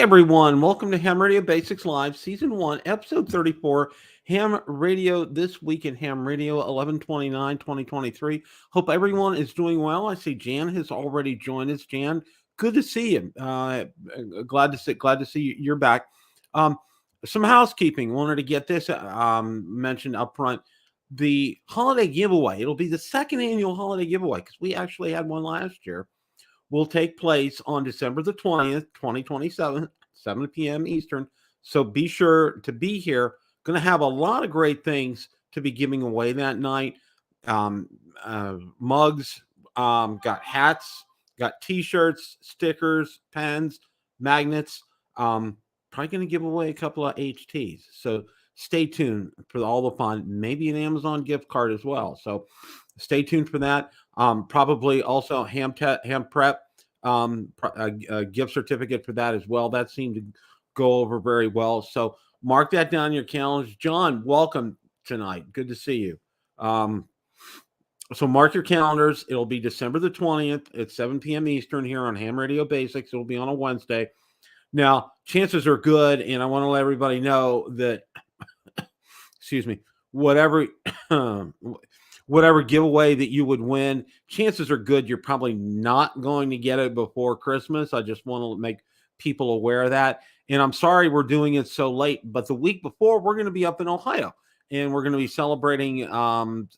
everyone. Welcome to Ham Radio Basics Live, Season 1, Episode 34. Ham Radio this week in Ham Radio 11/29/2023. Hope everyone is doing well. I see Jan has already joined us. Jan, good to see you. Glad to see you're back. Um, some housekeeping. Wanted to get this mentioned up front. The holiday giveaway. It'll be the second annual holiday giveaway because we actually had one last year. Will take place on December the 20th, 2027, 7 p.m. Eastern. So be sure to be here. Going to have a lot of great things to be giving away that night. Mugs, got hats, got T-shirts, stickers, pens, magnets. Probably going to give away a couple of HTs. So stay tuned for all the fun. Maybe an Amazon gift card as well. So stay tuned for that. Probably also ham prep, a gift certificate for that as well. That seemed to go over very well. So mark that down in your calendars. John, welcome tonight. Good to see you. So mark your calendars. It'll be December the 20th at 7 p.m. Eastern here on Ham Radio Basics. It'll be on a Wednesday. Now, chances are good, and I want to let everybody know that, excuse me, whatever giveaway that you would win, chances are good you're probably not going to get it before Christmas. I just want to make people aware of that. And I'm sorry we're doing it so late, but the week before we're going to be up in Ohio and we're going to be celebrating,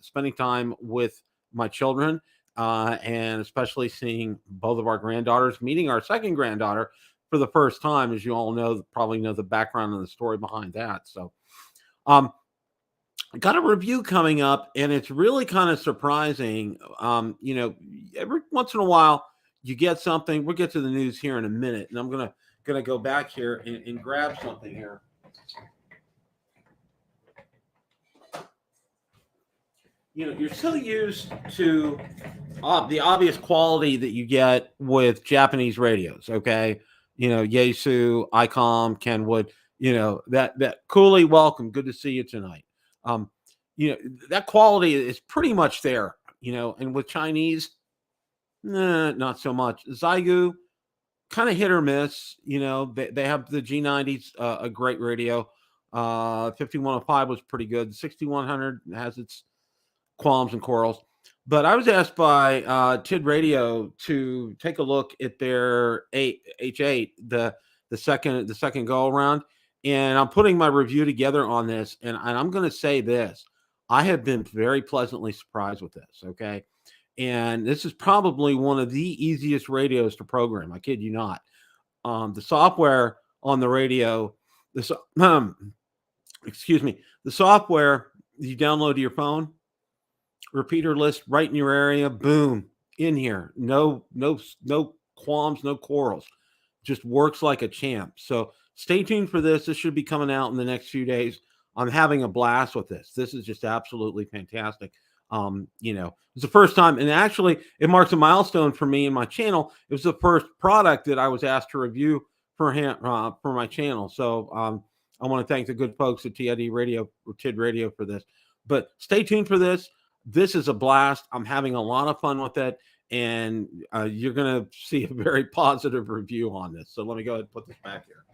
spending time with my children, and especially seeing both of our granddaughters, meeting our second granddaughter for the first time, as you all know, probably know the background and the story behind that. So, got a review coming up, and it's really kind of surprising. Every once in a while you get something. We'll get to the news here in a minute, and I'm gonna go back here and grab something here. You're so used to the obvious quality that you get with Japanese radios, okay? Yaesu, ICOM, Kenwood, that Cooley, welcome. Good to see you tonight. That quality is pretty much there, and with Chinese, not so much. Xiegu, kind of hit or miss. They have the G90s, a great radio. 5105 was pretty good. The 6100 has its qualms and quarrels. But I was asked by TID Radio to take a look at their H8, the second go around, and I'm putting my review together on this. And I'm going to say this: I have been very pleasantly surprised with this. Okay, and this is probably one of the easiest radios to program. I kid you not. The software on the radio, excuse me, the software you download to your phone. Repeater list right in your area, boom, in here. No qualms, no quarrels. Just works like a champ. So stay tuned for this. This should be coming out in the next few days. I'm having a blast with this. This is just absolutely fantastic. It's the first time, and actually it marks a milestone for me and my channel. It was the first product that I was asked to review for my channel. So I want to thank the good folks at TID Radio or TID Radio for this. But stay tuned for this. This is a blast. I'm having a lot of fun with it, and you're going to see a very positive review on this. So let me go ahead and put this back here.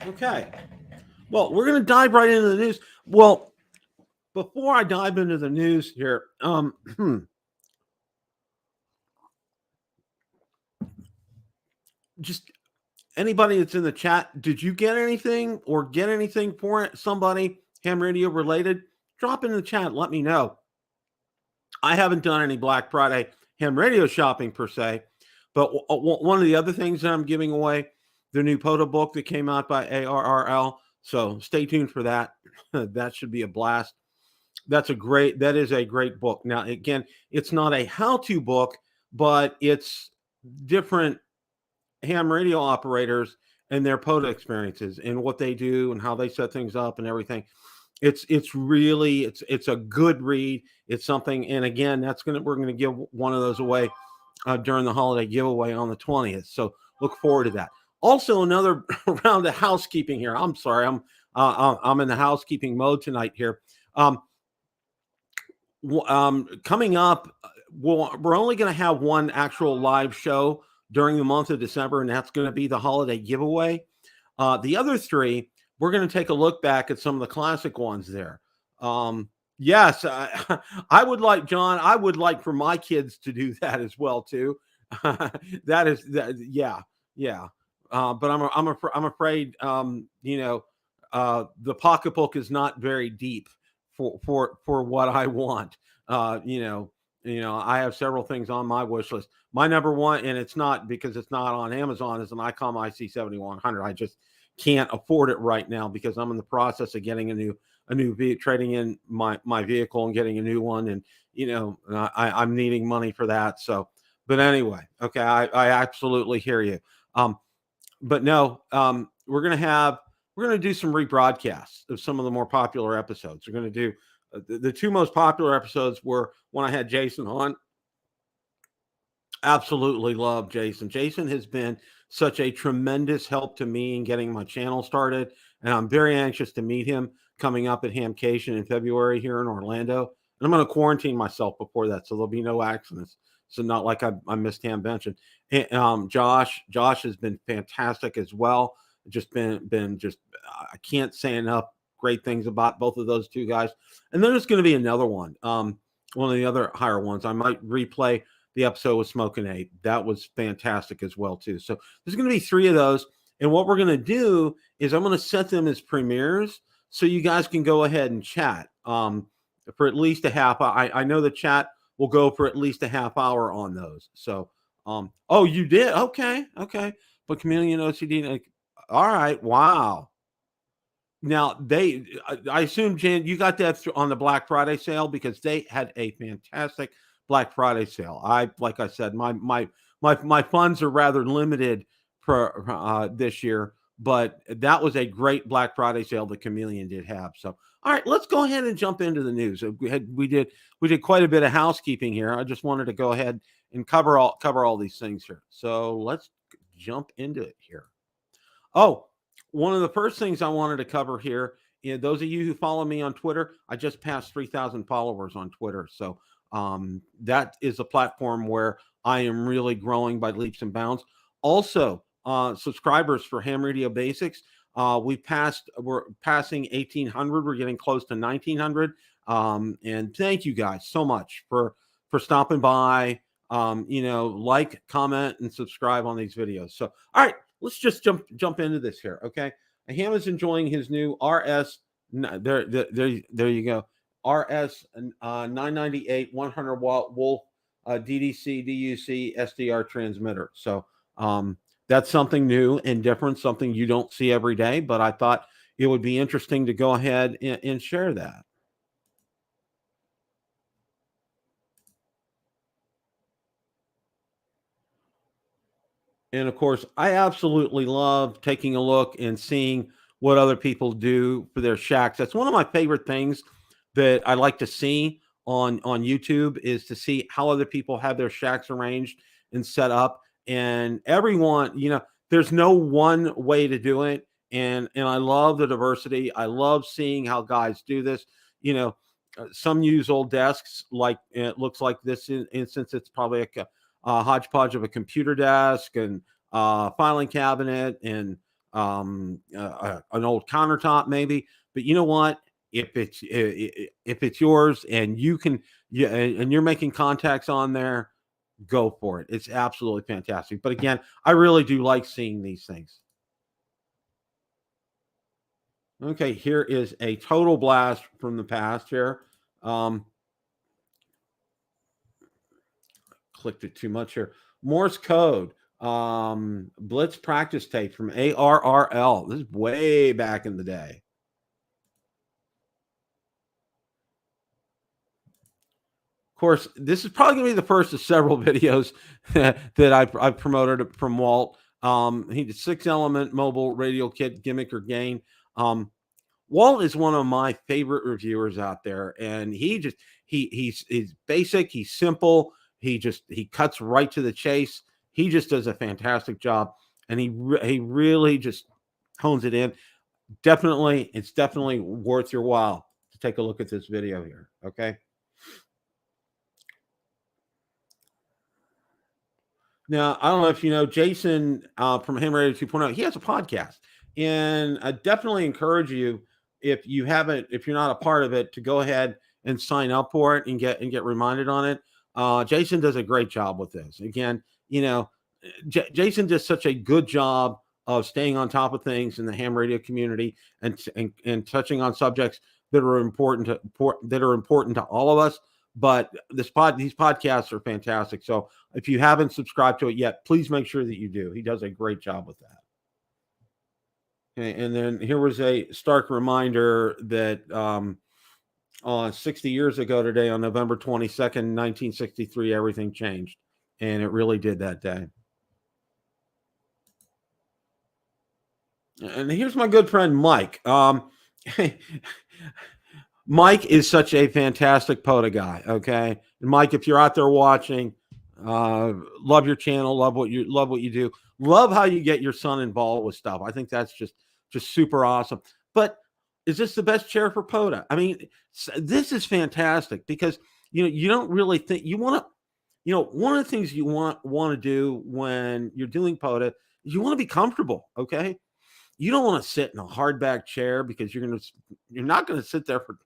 Okay. Well, we're going to dive right into the news. Well, before I dive into the news here, just anybody that's in the chat, did you get anything or get anything for it? Somebody ham radio related? Drop in the chat. Let me know. I haven't done any Black Friday ham radio shopping per se, but one of the other things that I'm giving away, the new POTA book that came out by ARRL. So stay tuned for that. That should be a blast. That is a great book. Now, again, it's not a how-to book, but it's different ham radio operators and their POTA experiences and what they do and how they set things up and everything. It's a good read. It's something, and again, we're going to give one of those away during the holiday giveaway on the 20th. So look forward to that. Also, another round of housekeeping here. I'm sorry, I'm in the housekeeping mode tonight here. Coming up, we're only going to have one actual live show during the month of December, and that's going to be the holiday giveaway. The other three, we're going to take a look back at some of the classic ones there. Yes, I would like, John. I would like for my kids to do that as well too. That is that. Yeah, yeah. But I'm afraid, the pocketbook is not very deep for what I want. Uh, you know, I have several things on my wish list. My number one, and it's not because it's not on Amazon, is an ICOM IC 7100. I just can't afford it right now because I'm in the process of getting trading in my vehicle and getting a new one, and I'm needing money for that. So, but anyway, okay, I absolutely hear you. But no, we're gonna do some rebroadcasts of some of the more popular episodes. We're gonna do the two most popular episodes were when I had Jason on. Absolutely love Jason. Jason has been such a tremendous help to me in getting my channel started, and I'm very anxious to meet him coming up at Hamcation in February here in Orlando. And I'm going to quarantine myself before that, so there'll be no accidents. So not like I missed Hamvention. And, Josh has been fantastic as well. Just been just I can't say enough great things about both of those two guys. And then there's going to be another one. One of the other higher ones. I might replay the episode with Smoking Ape. That was fantastic as well too. So there's going to be three of those, and what we're going to do is I'm going to set them as premieres so you guys can go ahead and chat for at least a half. I know the chat will go for at least a half hour on those. So oh, you did? Okay. But Chameleon OCD, like, all right, wow. Now I assume, Jan, you got that on the Black Friday sale because they had a fantastic Black Friday sale. Like I said, my funds are rather limited for this year, but that was a great Black Friday sale that Chameleon did have. So, all right, let's go ahead and jump into the news. We did quite a bit of housekeeping here. I just wanted to go ahead and cover all these things here. So let's jump into it here. Oh, one of the first things I wanted to cover here, those of you who follow me on Twitter, I just passed 3,000 followers on Twitter. So that is a platform where I am really growing by leaps and bounds. Also, subscribers for Ham Radio Basics. We're passing 1,800. We're getting close to 1,900. And thank you guys so much for stopping by. Like, comment, and subscribe on these videos. So, all right, let's just jump into this here. Okay, Ham is enjoying his new RS. There you go. RS 998 100 watt Wolf DDC DUC SDR transmitter. So that's something new and different, something you don't see every day. But I thought it would be interesting to go ahead and share that. And of course, I absolutely love taking a look and seeing what other people do for their shacks. That's one of my favorite things that I like to see on YouTube is to see how other people have their shacks arranged and set up. And everyone, there's no one way to do it. And I love the diversity. I love seeing how guys do this. Some use old desks, like it looks like this instance. It's probably a hodgepodge of a computer desk and filing cabinet and an old countertop maybe. But you know what? If it's yours and you can, yeah, and you're making contacts on there, go for it. It's absolutely fantastic. But again, I really do like seeing these things. Okay, here is a total blast from the past here. Clicked it too much here. Morse code. Blitz practice tape from ARRL. This is way back in the day. Of course, this is probably going to be the first of several videos that I've promoted from Walt. He did 6-element mobile radio kit gimmick or gain. Walt is one of my favorite reviewers out there, and he's basic, he's simple, he cuts right to the chase. He just does a fantastic job, and he really just hones it in. It's definitely worth your while to take a look at this video here. Okay. Now, I don't know if you know Jason from Ham Radio 2.0. He has a podcast, and I definitely encourage you, if you haven't, if you're not a part of it, to go ahead and sign up for it and get reminded on it. Jason does a great job with this. Again, you know, Jason does such a good job of staying on top of things in the ham radio community, and touching on subjects that are important to all of us. But these podcasts are fantastic. So if you haven't subscribed to it yet, please make sure that you do. He does a great job with that. Okay, and then here was a stark reminder that 60 years ago today, on November 22nd, 1963, everything changed. And it really did that day. And here's my good friend Mike. Mike is such a fantastic POTA guy. Okay, and Mike, if you're out there watching, love your channel, love what you do, love how you get your son involved with stuff. I think that's just super awesome. But is this the best chair for POTA? I mean, this is fantastic because you don't really think you want to. One of the things you want to do when you're doing POTA is you want to be comfortable. Okay, you don't want to sit in a hardback chair because you're not going to sit there for,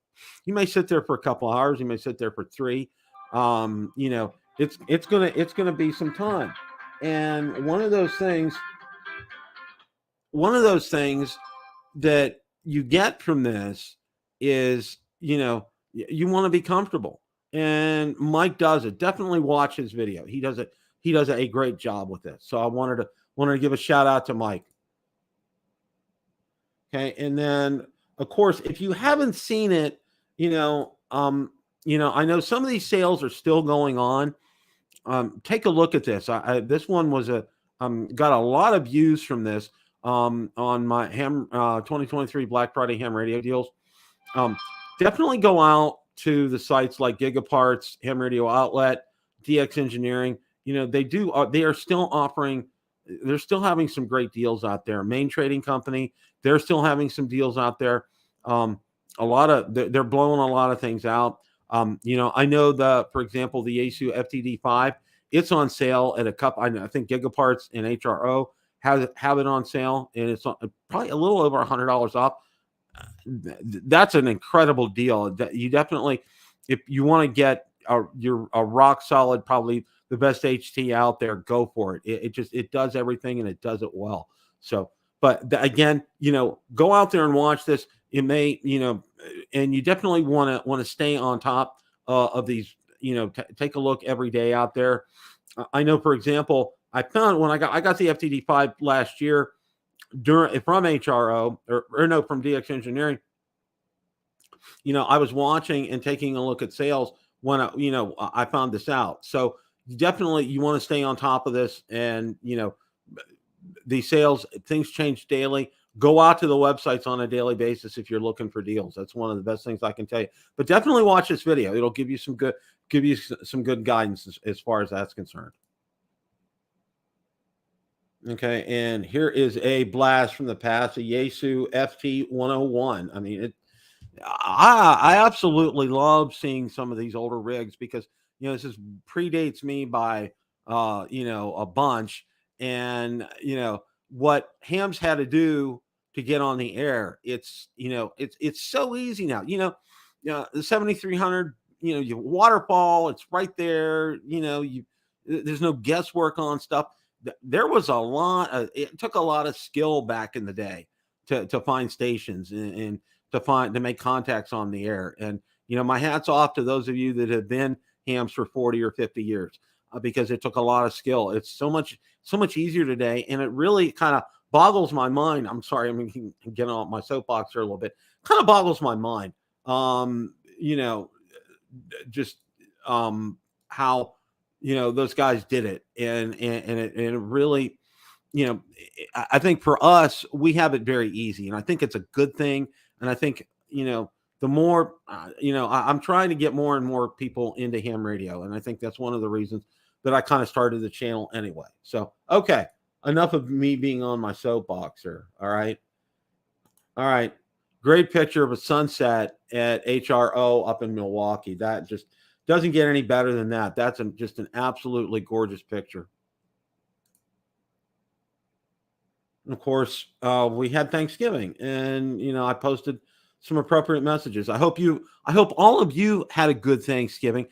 you may sit there for a couple hours, you may sit there for three. It's gonna be some time. And one of those things that you get from this is, you want to be comfortable. And Mike does it. Definitely watch his video. He does a great job with this. So I wanted to give a shout out to Mike. Okay, and then of course, if you haven't seen it, I know some of these sales are still going on. Take a look at this. This one was got a lot of views from this on my ham 2023 Black Friday ham radio deals. Um, Definitely go out to the sites like Gigaparts, Ham Radio Outlet, DX Engineering. They are still offering. They're still having some great deals out there. Main Trading Company, they're still having some deals out there. They're blowing a lot of things out. I know for example, the Yaesu FTD5, it's on sale at a cup. I think Gigaparts and HRO have it on sale, and it's probably a little over $100 off. That's an incredible deal. You definitely, if you want to get a rock solid, probably the best HT out there, go for it. It does everything, and it does it well. So, but again, go out there and watch this. It may, and you definitely want to stay on top of these. Take a look every day out there. I know, for example, I found when I got the FTD5 last year from HRO or no, from DX Engineering. I was watching and taking a look at sales when I found this out. So definitely you want to stay on top of this, and the sales, things change daily. Go out to the websites on a daily basis if you're looking for deals. That's one of the best things I can tell you. But definitely watch this video. It'll give you some good guidance as far as that's concerned. Okay, and here is a blast from the past, a Yaesu FT101. I mean, I absolutely love seeing some of these older rigs because this predates me by a bunch, and what hams had to do to get on the air. It's so easy now. The 7300. You waterfall. It's right there. There's no guesswork on stuff. There was it took a lot of skill back in the day to find stations and to make contacts on the air. And my hat's off to those of you that have been hams for 40 or 50 years because it took a lot of skill. It's so much easier today, and it really kind of boggles my mind. I'm sorry, I'm getting on my soapbox here a little bit. Kind of boggles my mind. How those guys did it, and it really, I think for us, we have it very easy, and I think it's a good thing. And I think the more I'm trying to get more and more people into ham radio, and I think that's one of the reasons that I kind of started the channel anyway. So okay, enough of me being on my soapbox here. All right. Great picture of a sunset at HRO up in Milwaukee. That just doesn't get any better than that. That's just an absolutely gorgeous picture. And of course, we had Thanksgiving, and I posted some appropriate messages. I hope all of you had a good Thanksgiving.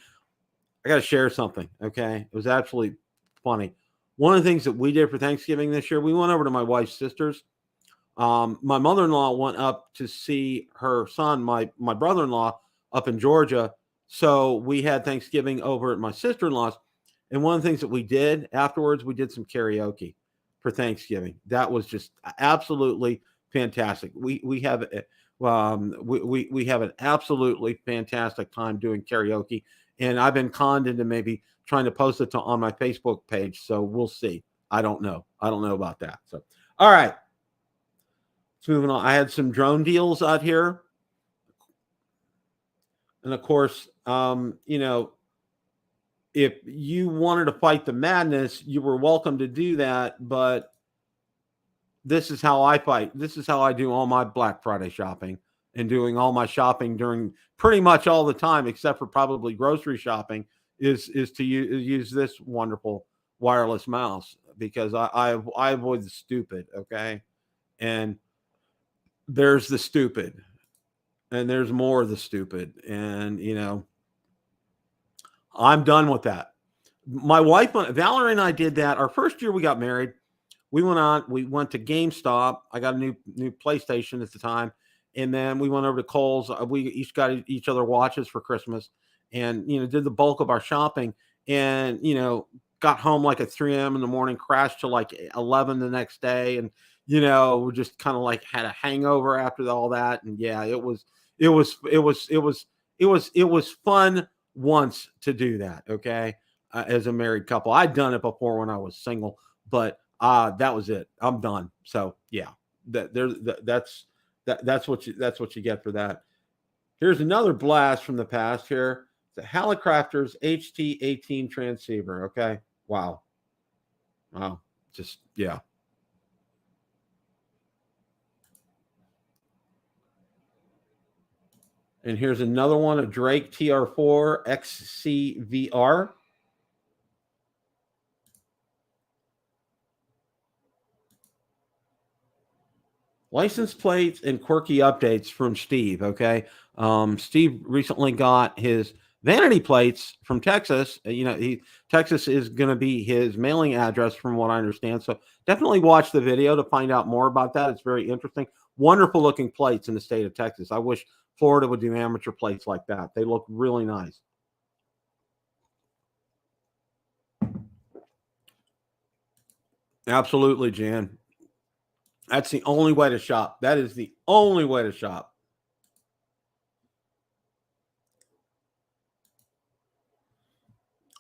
I got to share something. Okay, it was absolutely funny. One of the things that we did for Thanksgiving this year, we went over to my wife's sister's. My mother-in-law went up to see her son, my brother-in-law, up in Georgia. So we had Thanksgiving over at my sister-in-law's. And one of the things that we did afterwards, we did some karaoke for Thanksgiving. That was just absolutely fantastic. We have an absolutely fantastic time doing karaoke, and I've been conned into maybe trying to post it on my Facebook page. So we'll see. I don't know. I don't know about that. So all right. Moving on, I had some drone deals out here, and of course, if you wanted to fight the madness, you were welcome to do that. But this is how I fight. This is how I do all my Black Friday shopping and doing all my shopping during pretty much all the time, except for probably grocery shopping. Is to use this wonderful wireless mouse because I avoid the stupid. Okay, and there's the stupid. And there's more of the stupid. And I'm done with that. My wife, Valerie, and I did that. Our first year we got married. We went to GameStop. I got a new PlayStation at the time, and then we went over to Kohl's. We each got each other watches for Christmas, and did the bulk of our shopping. And got home like at 3 a.m. in the morning, crashed till like 11 the next day, and we just kind of like had a hangover after all that. And yeah, it was fun once to do that. Okay, as a married couple, I'd done it before when I was single, but that was it. I'm done. So yeah, that's what you get for that. Here's another blast from the past. Here, the Hallicrafters HT18 transceiver. Okay, wow, just yeah. And here's another one, a Drake TR4 XCVR. License plates and quirky updates from Steve. Okay. Steve recently got his vanity plates from Texas. Texas is going to be his mailing address, from what I understand. So definitely watch the video to find out more about that. It's very interesting. Wonderful looking plates in the state of Texas. I wish Florida would do amateur plates like that. They look really nice. Absolutely, Jan. That's the only way to shop. That is the only way to shop.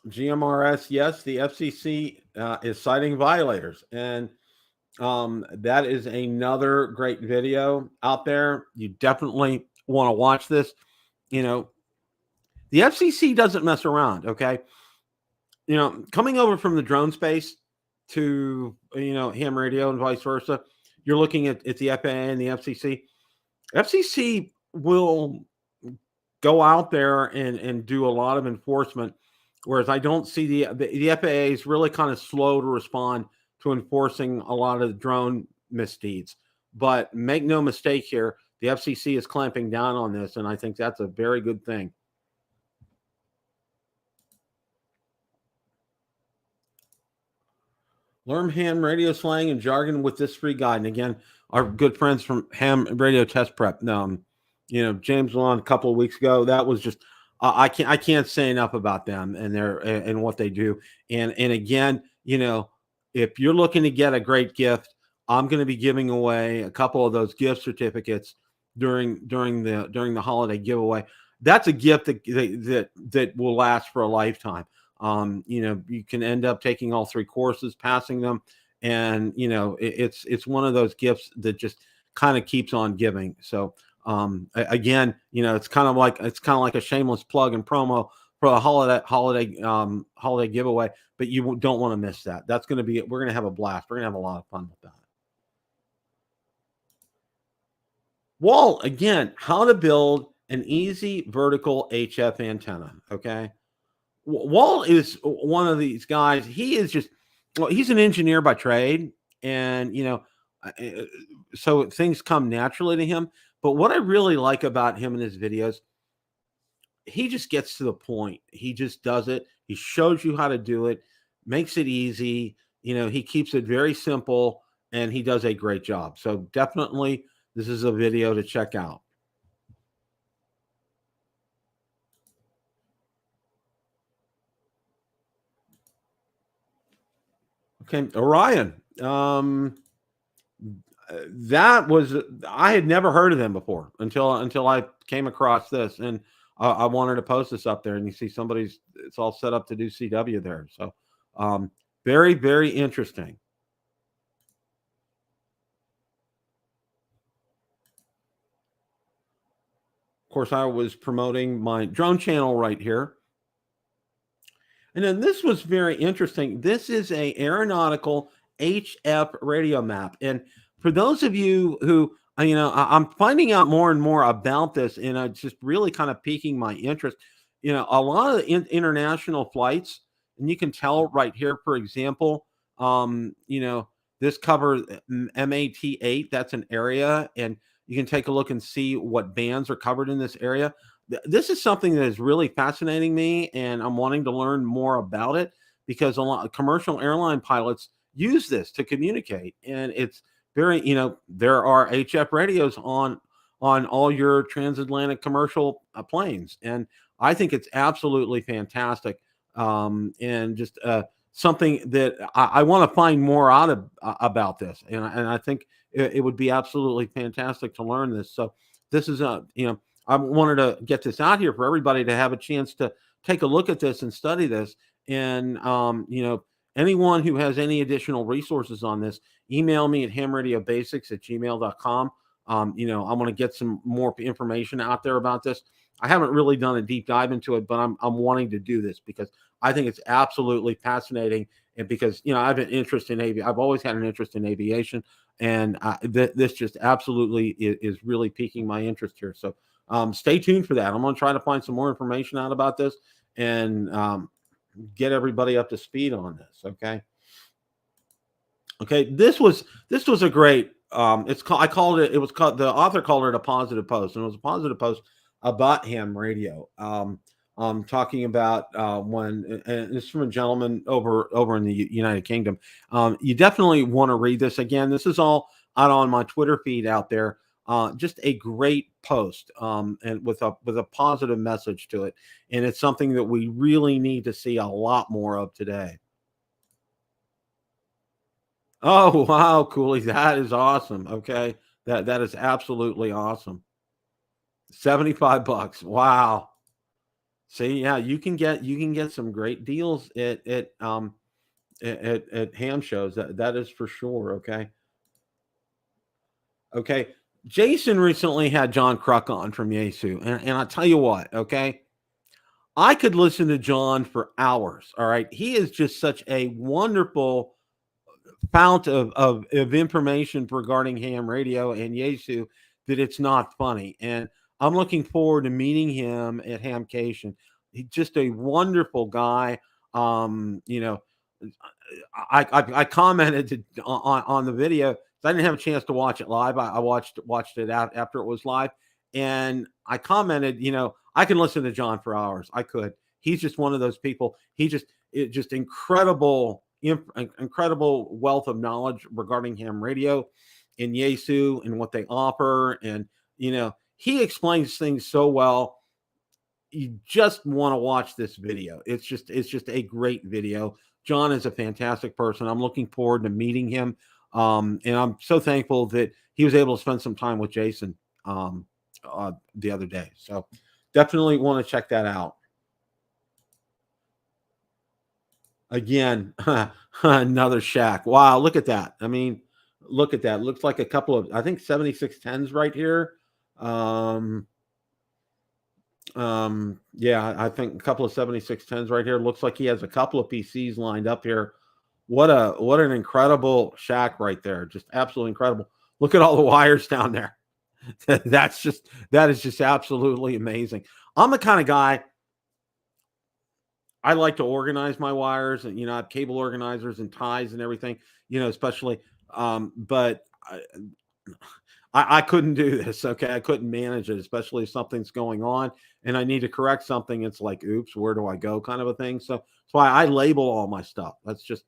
GMRS, yes, the FCC is citing violators, and that is another great video out there. You definitely want to watch this. The FCC doesn't mess around. Okay, coming over from the drone space to ham radio and vice versa, you're looking at the FAA and the FCC. FCC will go out there and do a lot of enforcement, whereas I don't see the FAA is really kind of slow to respond to enforcing a lot of the drone misdeeds. But make no mistake here, the FCC is clamping down on this, and I think that's a very good thing. Learn ham radio slang and jargon with this free guide. And again, our good friends from Ham Radio Test Prep. James was on a couple of weeks ago. That was just I can't say enough about them and their and what they do. And again, if you're looking to get a great gift, I'm going to be giving away a couple of those gift certificates during the holiday giveaway. That's a gift that will last for a lifetime. You can end up taking all 3 courses, passing them, and it's one of those gifts that just kind of keeps on giving. So again, it's kind of like a shameless plug and promo for a holiday giveaway, but you don't want to miss that. We're going to have a blast. We're going to have a lot of fun with that. Walt, again, how to build an easy vertical HF antenna. Okay. Walt is one of these guys. He is he's an engineer by trade. And, so things come naturally to him. But what I really like about him and his videos, he just gets to the point. He just does it. He shows you how to do it, makes it easy. He keeps it very simple, and he does a great job. So definitely, this is a video to check out. Okay, Orion. That was I had never heard of them before until I came across this, and I wanted to post this up there. And you see, somebody's it's all set up to do CW there. So, um, very very interesting. Of course, I was promoting my drone channel right here. And then this was very interesting. This is a aeronautical HF radio map. And for those of you who, I'm finding out more and more about this, and it's just really kind of piquing my interest. A lot of the international flights, and you can tell right here, for example, this cover MAT8. That's an area, and you can take a look and see what bands are covered in this area. This is something that is really fascinating me, and I'm wanting to learn more about it because a lot of commercial airline pilots use this to communicate, and it's very, there are HF radios on all your transatlantic commercial planes, and I think it's absolutely fantastic, and just something that I want to find more out of about this, and I think it would be absolutely fantastic to learn this. So this is a I wanted to get this out here for everybody to have a chance to take a look at this and study this. And anyone who has any additional resources on this, email me at hamradiobasics@gmail.com. I want to get some more information out there about this. I haven't really done a deep dive into it, but I'm wanting to do this because I think it's absolutely fascinating. And because I have an interest in I've always had an interest in aviation, and this just absolutely is really piquing my interest here. So stay tuned for that. I'm going to try to find some more information out about this and get everybody up to speed on this. Okay. Okay. This was a great. It's called. I called it. It was called. The author called it a positive post, and it was a positive post about ham radio. Talking about and it's from a gentleman over in the United Kingdom. You definitely want to read this again. This is all out on my Twitter feed out there. Just a great post, and with a positive message to it, and it's something that we really need to see a lot more of today. Oh wow, Cooley, that is awesome. Okay, that is absolutely awesome. $75. Wow. See, yeah, you can get some great deals at ham shows. That is for sure. Okay. Okay. Jason recently had John Kruk on from Yesu. And I'll tell you what, okay. I could listen to John for hours. All right. He is just such a wonderful fount of information regarding ham radio and Yesu that it's not funny. And I'm looking forward to meeting him at Hamcation. He's just a wonderful guy. I commented on the video. I didn't have a chance to watch it live. I watched it out after it was live, and I commented. I can listen to John for hours. I could. He's just one of those people. Just incredible, incredible wealth of knowledge regarding ham radio and Yesu and what they offer, and he explains things so well. You just want to watch this video. It's just a great video. John is a fantastic person. I'm looking forward to meeting him. And I'm so thankful that he was able to spend some time with Jason the other day. So definitely want to check that out. Again, another shack. Wow, look at that. I mean, look at that. Looks like a couple of, I think, 7610s right here. Um, yeah, I think a couple of 7610s right here. Looks like he has a couple of PCs lined up here. What an incredible shack right there. Just absolutely incredible. Look at all the wires down there. That is just absolutely amazing. I'm the kind of guy, I like to organize my wires, and I have cable organizers and ties and everything, especially but I, I couldn't do this. Okay, I couldn't manage it, especially if something's going on and I need to correct something. It's like, oops, where do I go, kind of a thing. So that's why I label all my stuff. That's just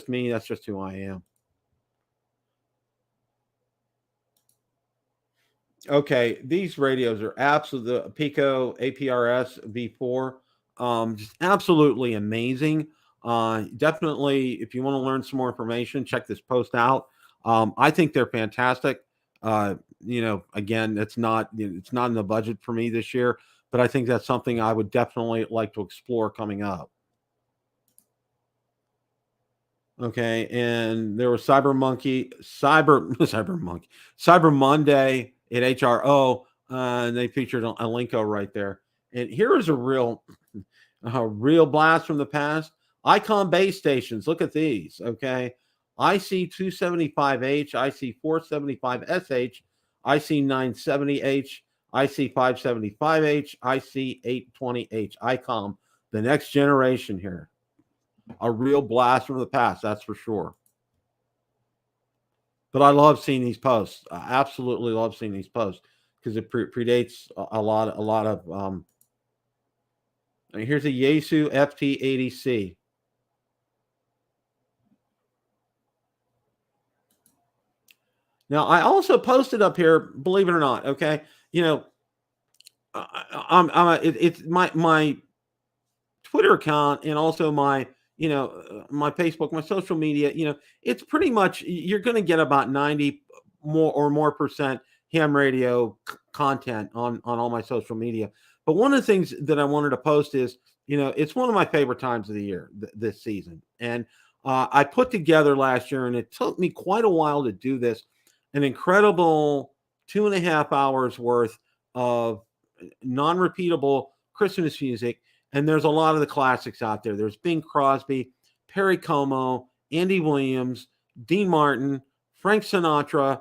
me. That's just who I am. Okay, these radios are absolutely the Pico APRS V4, just absolutely amazing. Definitely, if you want to learn some more information, check this post out. I think they're fantastic. Again, it's not in the budget for me this year, but I think that's something I would definitely like to explore coming up. Okay, and there was Cyber Monkey, Cyber Monday at HRO, and they featured a Linko right there. And here is a real blast from the past. Icon base stations. Look at these. Okay, IC 275H, IC 475SH, IC 970H, IC 575H, IC 820H. ICOM, the next generation here, a real blast from the past, that's for sure. But I love seeing these posts. I absolutely love seeing these posts because it predates a lot of. Here's a Yaesu FT80C. Now I also posted up here, believe it or not. Okay, you know, it's my Twitter account and also my my Facebook, my social media. It's pretty much you're going to get about 90 more percent ham radio content on all my social media. But one of the things that I wanted to post is it's one of my favorite times of the year this season, and I put together last year, and it took me quite a while to do this, an incredible 2.5 hours worth of non-repeatable Christmas music. And there's a lot of the classics out there. There's Bing Crosby, Perry Como, Andy Williams, Dean Martin, Frank Sinatra,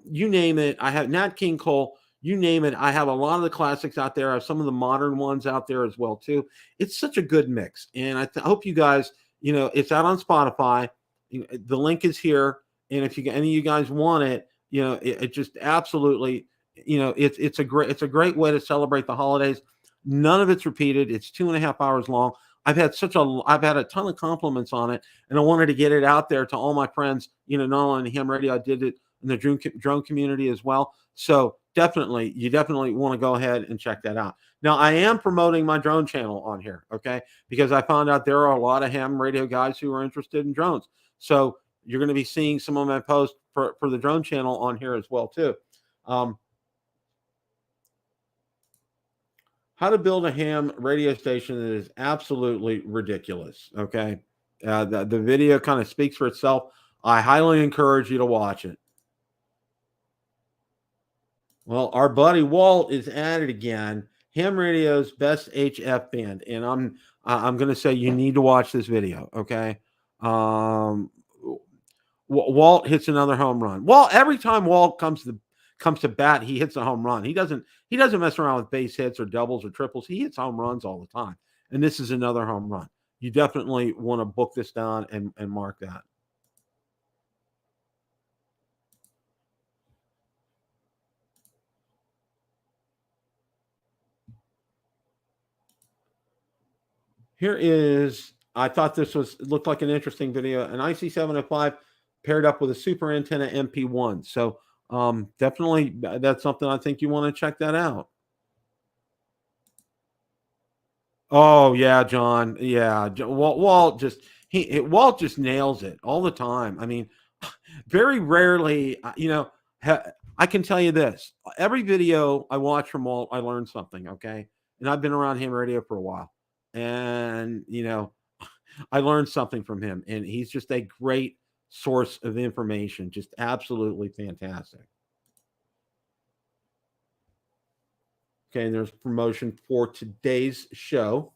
you name it. I have Nat King Cole, you name it. I have a lot of the classics out there. I have some of the modern ones out there as well too. It's such a good mix, and I hope you guys, it's out on Spotify. The link is here, and if any of you guys want it, it just absolutely, it's a great way to celebrate the holidays. None of it's repeated. It's 2.5 hours long. I've had a ton of compliments on it, and I wanted to get it out there to all my friends. Not only in ham radio, I did it in the drone community as well. So you definitely want to go ahead and check that out. Now I am promoting my drone channel on here, okay? Because I found out there are a lot of ham radio guys who are interested in drones. So you're going to be seeing some of my posts for the drone channel on here as well too. How to build a ham radio station that is absolutely ridiculous. Okay. The video kind of speaks for itself. I highly encourage you to watch it. Well, our buddy Walt is at it again. Ham Radio's best HF band, and I'm going to say you need to watch this video. Okay. Um, Walt hits another home run. Well, every time Walt comes to bat, he hits a home run. He doesn't mess around with base hits or doubles or triples. He hits home runs all the time. And this is another home run. You definitely want to book this down and mark that. Here is, I thought this looked like an interesting video. An IC705 paired up with a super antenna MP1. So definitely that's something I think you want to check that out. Oh yeah, John. Yeah, Walt just nails it all the time. I mean, very rarely, I can tell you this: every video I watch from Walt, I learn something. Okay, and I've been around ham radio for a while, and I learned something from him, and he's just a great source of information. Just absolutely fantastic. Okay, and there's promotion for today's show.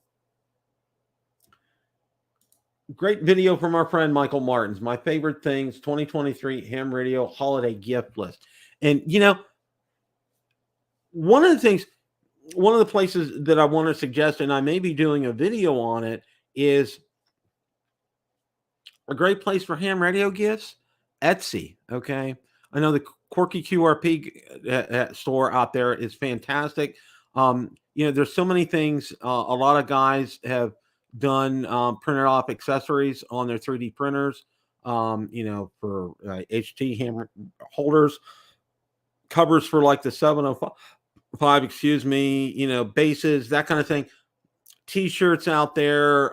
Great video from our friend Michael Martins. My favorite things 2023 ham radio holiday gift list. And one of the things, one of the places that I want to suggest, and I may be doing a video on it, is a great place for ham radio gifts. Etsy. Okay. I know the Quirky QRP store out there is fantastic. There's so many things. A lot of guys have done printed off accessories on their 3D printers. For HT hammer holders, covers for like the 705, excuse me, bases, that kind of thing. T-shirts out there,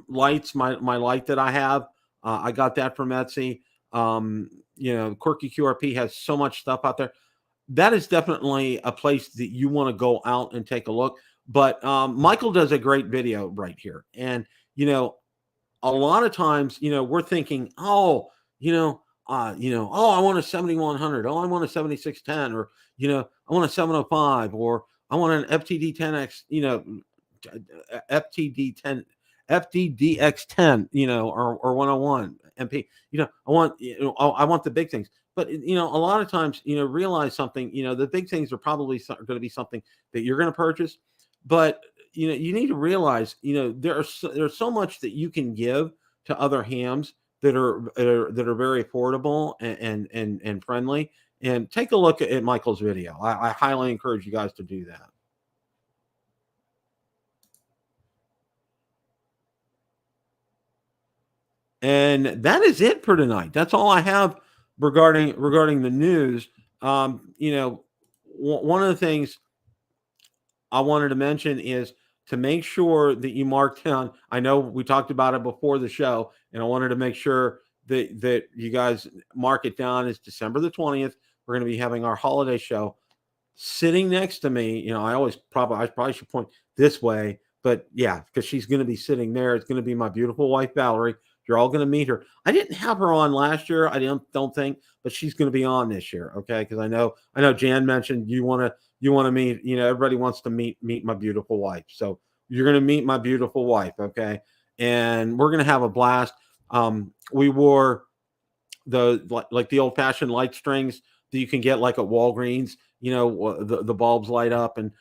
lights, my light that I have, I got that from Etsy. Quirky QRP has so much stuff out there. That is definitely a place that you want to go out and take a look. But Michael does a great video right here. And, a lot of times, we're thinking, oh, I want a 7100. Oh, I want a 7610, or, I want a 705, or I want an FTD 10X, FTD 10, FTDX10, or 101 MP. I want the big things. But a lot of times, realize something. The big things are probably going to be something that you're going to purchase. But you need to realize, there's so much that you can give to other hams that are very affordable and friendly. And take a look at Michael's video. I highly encourage you guys to do that. And that is it for tonight. That's all I have regarding the news. One of the things I wanted to mention is to make sure that you mark down. I know we talked about it before the show, and I wanted to make sure that you guys mark it down. It's December the 20th. We're going to be having our holiday show. Sitting next to me, I probably should point this way, but yeah, because she's going to be sitting there. It's going to be my beautiful wife, Valerie. You're all going to meet her. I didn't have her on last year. I don't think, but she's going to be on this year. Okay. Cause I know Jan mentioned you want to meet, everybody wants to meet my beautiful wife. So you're going to meet my beautiful wife. Okay. And we're going to have a blast. We wore like the old fashioned light strings that you can get like at Walgreens, the bulbs light up, and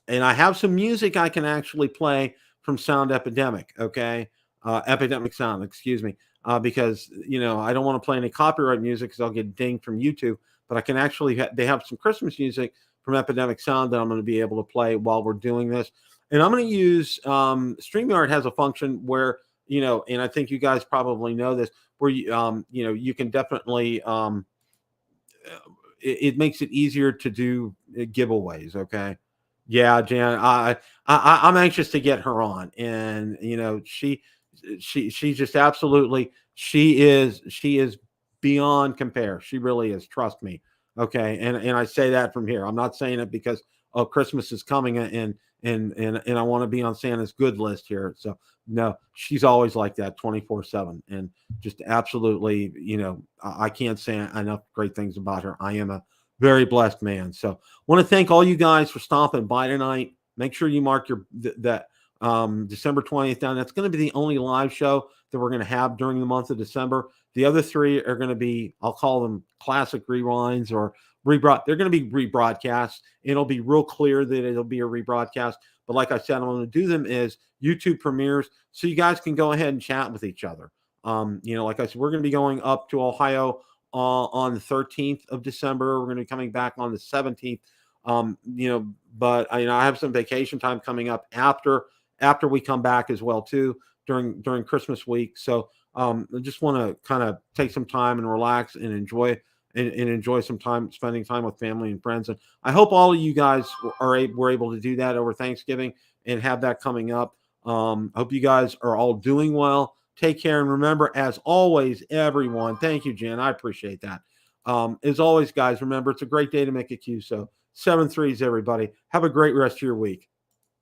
I have some music I can actually play from Sound Epidemic. Okay. Epidemic Sound, excuse me, because I don't want to play any copyright music because I'll get dinged from YouTube. But I can actually they have some Christmas music from Epidemic Sound that I'm going to be able to play while we're doing this. And I'm going to use StreamYard has a function where and I think you guys probably know this, where you can definitely it makes it easier to do giveaways. Okay. Yeah, Jan, I'm anxious to get her on, and she's just absolutely, she is beyond compare. She really is. Trust me. Okay, and I say that from here. I'm not saying it because Christmas is coming, and I want to be on Santa's good list here. So no, she's always like that, 24/7, and just absolutely. I can't say enough great things about her. I am a very blessed man. So want to thank all you guys for stopping by tonight. Make sure you mark that December 20th down. That's going to be the only live show that we're going to have during the month of December. The other three are going to be, I'll call them classic rewinds or they're going to be rebroadcasts. It'll be real clear that it'll be a rebroadcast. But like I said, I'm going to do them as YouTube premieres so you guys can go ahead and chat with each other. Like I said, we're going to be going up to Ohio on the 13th of December. We're going to be coming back on the 17th. But I have some vacation time coming up after we come back as well too during Christmas week. So I just want to kind of take some time and relax and enjoy some time spending time with family and friends. And I hope all of you guys were able to do that over Thanksgiving and have that coming up. Hope you guys are all doing well. Take care. And remember, as always, everyone, thank you, Jen. I appreciate that. As always, guys, remember, it's a great day to make a QSO. 7 threes, everybody. Have a great rest of your week.